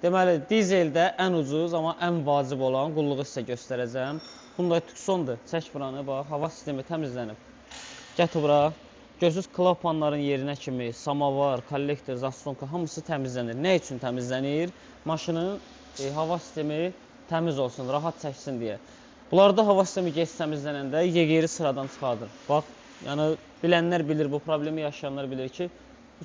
Deməli, dizeldə ən ucuz, amma ən vacib olan qulluğu sizə göstərəcəm. Bunda Tucson'dur. Çək buranı, bax, hava sistemi təmizlənib. Gətir bura. Gözünüz klapanların yerinə kimi samavar, kollektor, zaslonka hamısı təmizlənir. Nə üçün təmizlənir? Maşının hava sistemi təmiz olsun, rahat çəksin deyə. Bunlarda hava sistemi gec təmizlənəndə yegeri sıradan çıxardır. Bax, yəni bilənlər bilir, bu problemi yaşayanlar bilir ki,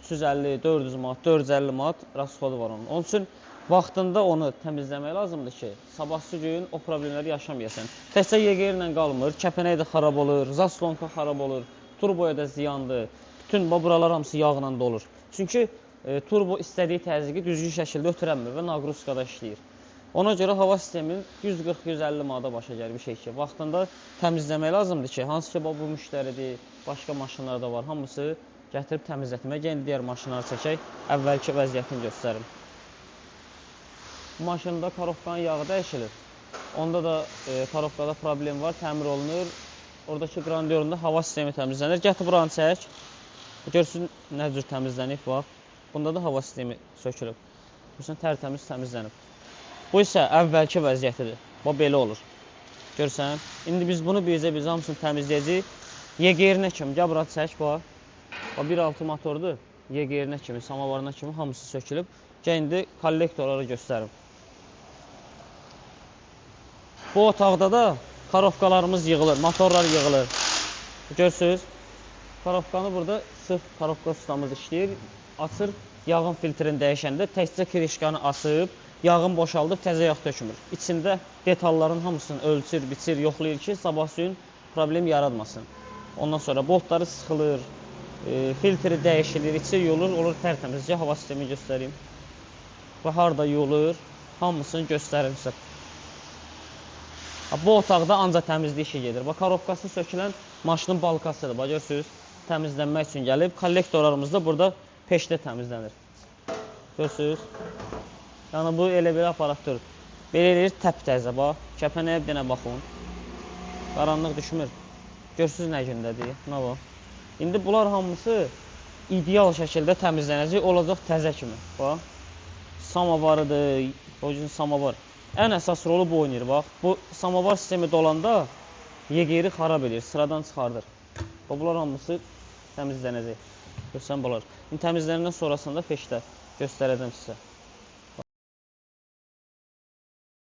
350, 400 manat, 450 manat rasxodu var onun. Onun üçün vaxtında onu təmizləmək lazımdır ki, sabahsı gün o problemləri yaşamayasan. Təkcə yegerlə qalmır, kəpənək də xarab olur, zaslonka xarab olur, turboya da ziyandır. Bütün buralar hamısı yağla dolur. Çünki turbo istədiyi təzyiqi düzgün şəkildə ötürənmir və naqruzkada işləyir. Ona görə hava sisteminin 140-150 manata başa gəlir bir şey ki, vaxtında təmizləmək lazımdır ki, hansı ki, bu müştəridir, başqa maşınlarda var, hamısı gətirib təmizlətmək. Gəlin digər maşınları çəkək, əvvəlki vəziyyətini göstərim. Bu maşında karofkanın yağı dəyişilir. Onda da karofkada problem var, təmir olunur. Oradakı qrandiyorunda hava sistemi təmizlənir. Gətir buranı çək. Görsün nə cür təmizlənib, bax. Bunda da hava sistemi sökülüb. Görsən, tərtəmiz təmizlənib. Bu isə əvvəlki vəziyyətidir. Bu belə olur. Görsən, indi biz bunu biz hamısını təmizləyəcəyik. Yegerinə kimi, gəl bura çək, bax. 1.6 motordur. Yegerinə kimi, samavarına kimi hamısı sökülüb. Gəl indi kollektorları göstərim. Bu otaqda da karofkalarımız yığılır, motorlar yığılır. Görsünüz, karofkanı burada sırf karofka ustamız işləyir. Açır, yağın filtrini dəyişəndə təkcə kirişkanı asıb, yağın boşaldıb, təzə yağ tökmür. İçində detalların hamısını ölçür, biçir, yoxlayır ki, sabahsı gün problem yaratmasın. Ondan sonra boltları sıxılır, filtri dəyişilir, içi yolur, olur tərtəmizcə hava sistemi göstəreyim. Və harada yolur, hamısını göstərim sizə. Bu otaqda ancaq təmizlik işi gedir. Bax, karofkası sökülən maşının balkasıdır. Bax, görürsünüz, təmizlənmək üçün gəlib. Kollektorlarımız da burada peşdə təmizlənir. Görürsünüz. Yəni, bu elə bir aparatdır. Belə eləyir, təp-təzə. Bax, kəpənəyə bir dənə baxın. Qaranlıq düşmür. Görürsünüz nə gündədir. Nə var? İndi bunlar hamısı ideal şəkildə təmizlənəcək, olacaq təzə kimi. Bax, samavarıdır, o gün samavar. Ən əsas rolu bu oynayır, bax. Bu samavar sistemi dolanda yegeri xarab edir, sıradan çıxardır. Bunlar hamısı təmizlənəcək. Görsən, bunlar. Təmizlənəndən sonrasında peşdə göstərəcəm sizə.